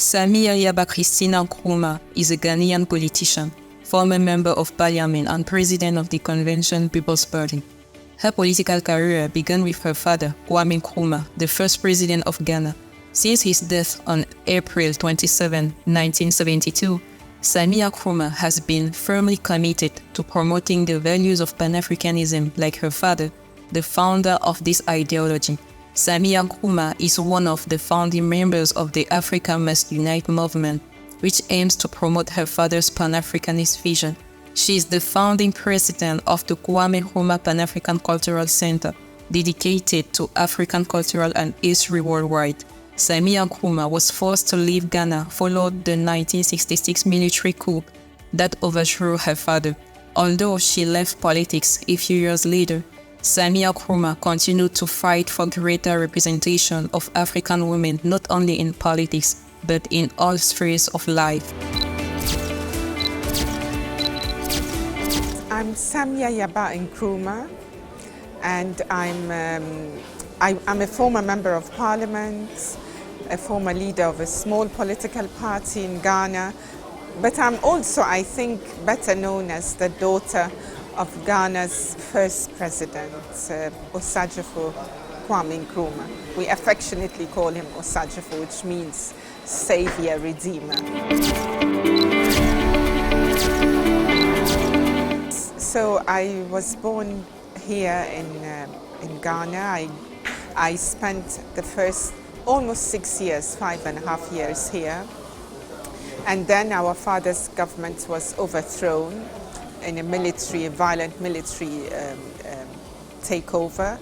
Samia Nkrumah is a Ghanaian politician, former member of parliament and president of the Convention People's Party. Her political career began with her father, Kwame Nkrumah, the first president of Ghana. Since his death on April 27, 1972, Samia Nkrumah has been firmly committed to promoting the values of Pan-Africanism like her father, the founder of this ideology. Samia Nkrumah is one of the founding members of the Africa Must Unite movement, which aims to promote her father's Pan-Africanist vision. She is the founding president of the Kwame Nkrumah Pan-African Cultural Center, dedicated to African cultural and history worldwide. Samia Nkrumah was forced to leave Ghana following the 1966 military coup that overthrew her father. Although she left politics a few years later, Samia Nkrumah continued to fight for greater representation of African women not only in politics, but in all spheres of life. I'm Samia Nkrumah, and I'm a former member of parliament, a former leader of a small political party in Ghana, but I'm also, I think, better known as the daughter of Ghana's first president, Osagyefo Kwame Nkrumah. We affectionately call him Osagyefo, which means savior, redeemer. So I was born here in Ghana. I spent the first almost 6 years, 5.5 years here. And then our father's government was overthrown in a violent military takeover.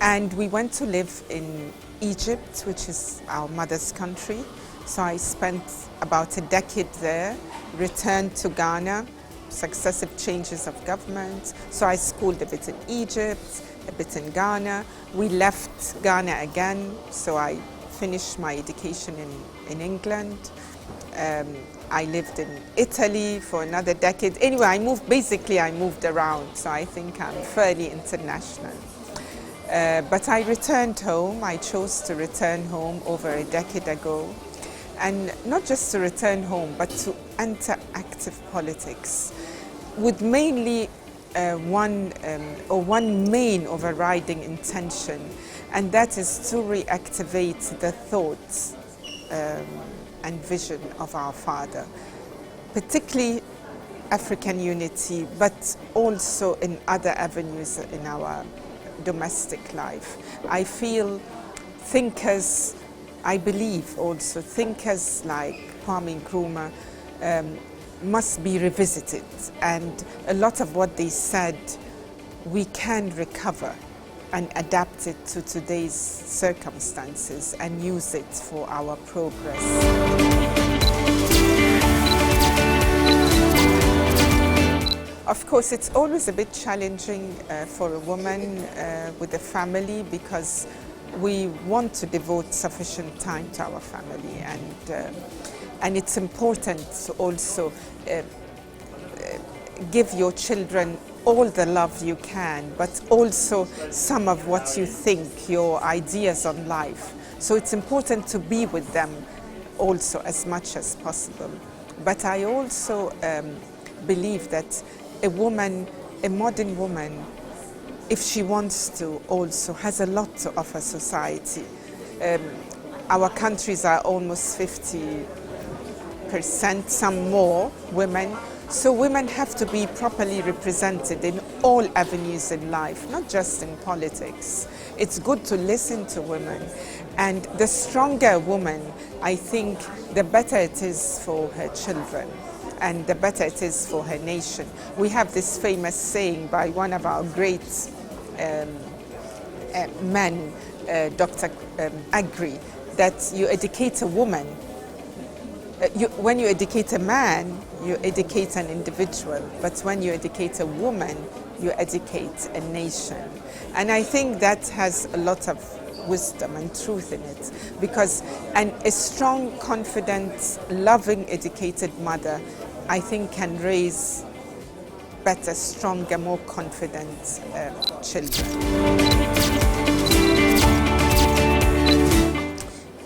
And we went to live in Egypt, which is our mother's country. So I spent about a decade there, returned to Ghana, successive changes of government. So I schooled a bit in Egypt, a bit in Ghana. We left Ghana again, so I finished my education in England. I lived in Italy for another decade. Anyway, I moved around, so I think I'm fairly international. But I returned home. I chose to return home over a decade ago. And not just to return home, but to enter active politics with mainly one main overriding intention, and that is to reactivate the thoughts and vision of our father, particularly African unity, but also in other avenues in our domestic life. I feel I believe also thinkers like Kwame Nkrumah must be revisited, and a lot of what they said we can recover and adapt it to today's circumstances and use it for our progress. Of course, it's always a bit challenging for a woman with a family, because we want to devote sufficient time to our family, and it's important to also give your children all the love you can, but also some of what you think, your ideas on life. So it's important to be with them also as much as possible. But I also believe that a modern woman, if she wants to, also has a lot to offer society. Our countries are almost 50%, some more, women. So women have to be properly represented in all avenues in life, not just in politics. It's good to listen to women. And the stronger a woman, I think, the better it is for her children, and the better it is for her nation. We have this famous saying by one of our great men, Dr. Agri, that you educate a woman. When you educate a man, you educate an individual, but when you educate a woman, you educate a nation. And I think that has a lot of wisdom and truth in it, because a strong, confident, loving, educated mother, I think, can raise better, stronger, more confident children.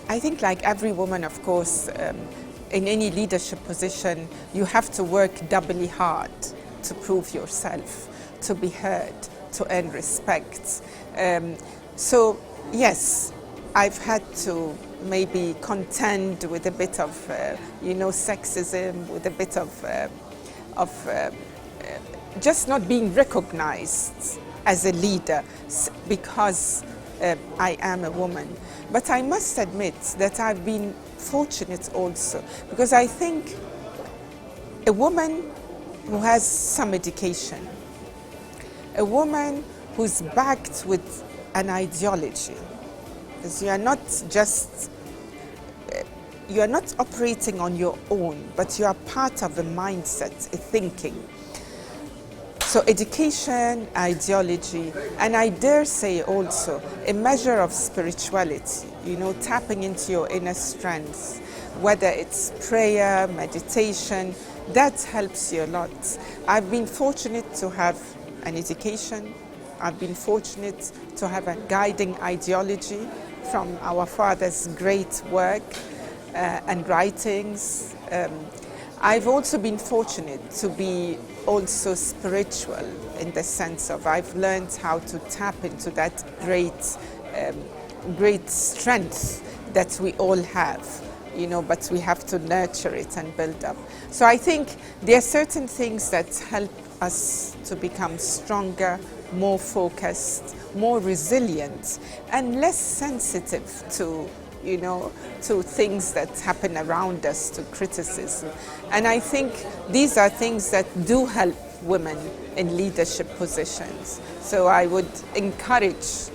I I think like every woman, of course, in any leadership position, you have to work doubly hard to prove yourself, to be heard, to earn respect. So yes, I've had to maybe contend with a bit of, sexism, with a bit of just not being recognized as a leader because I am a woman. But I must admit that I've been fortunate also, because I think a woman who has some education, a woman who's backed with an ideology, because you are not operating on your own, but you are part of a mindset, a thinking. So education, ideology, and I dare say also a measure of spirituality, tapping into your inner strength, whether it's prayer, meditation, that helps you a lot. I've been fortunate to have an education. I've been fortunate to have a guiding ideology from our father's great work and writings. I've also been fortunate to be also spiritual in the sense of I've learned how to tap into that great strength that we all have, but we have to nurture it and build up. So I think there are certain things that help us to become stronger, more focused, more resilient, and less sensitive to things that happen around us, to criticism. And I think these are things that do help women in leadership positions. So I would encourage,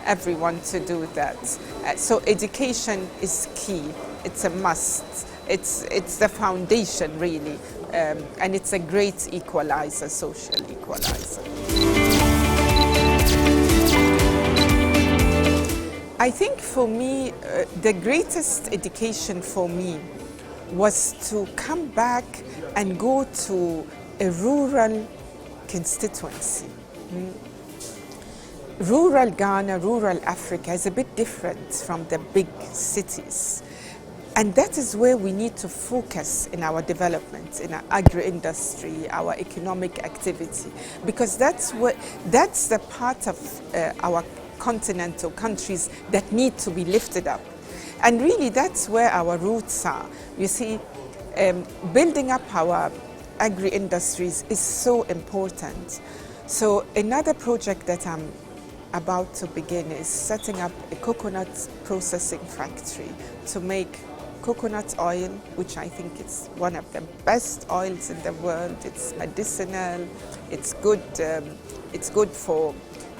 everyone to do that. So education is key. It's a must. It's the foundation, really. And it's a great equalizer, social equalizer. I think for me, the greatest education for me was to come back and go to a rural constituency. Rural Ghana, rural Africa is a bit different from the big cities. And that is where we need to focus in our development, in our agri-industry, our economic activity, because that's the part of our continental countries that need to be lifted up. And really that's where our roots are. You see, building up our agri-industries is so important. So another project that I'm about to begin is setting up a coconut processing factory to make coconut oil, which I think is one of the best oils in the world. It's medicinal, it's good for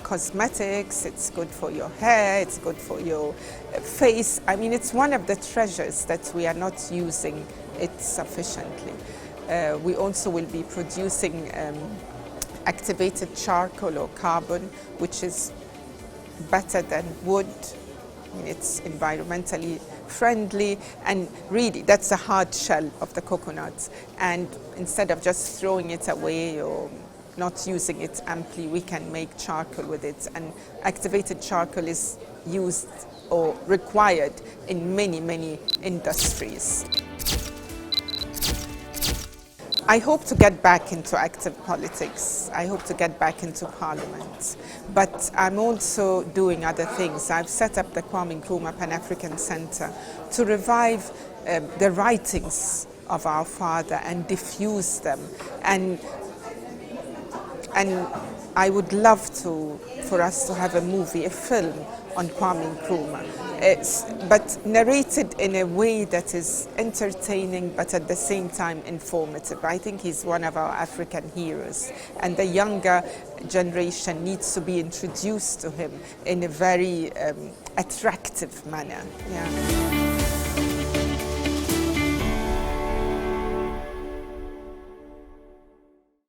cosmetics, it's good for your hair, it's good for your face. I mean, it's one of the treasures that we are not using it sufficiently. We also will be producing activated charcoal or carbon, which is better than wood. I mean, it's environmentally friendly, and really that's the hard shell of the coconut. And instead of just throwing it away or not using it amply, we can make charcoal with it. And activated charcoal is used or required in many, many industries. I hope to get back into active politics. I hope to get back into parliament. But I'm also doing other things. I've set up the Kwame Nkrumah Pan-African Center to revive the writings of our father and diffuse them. And I would love for us to have a movie, a film on Kwame Nkrumah, but narrated in a way that is entertaining but at the same time informative. I think he's one of our African heroes, and the younger generation needs to be introduced to him in a very attractive manner. Yeah.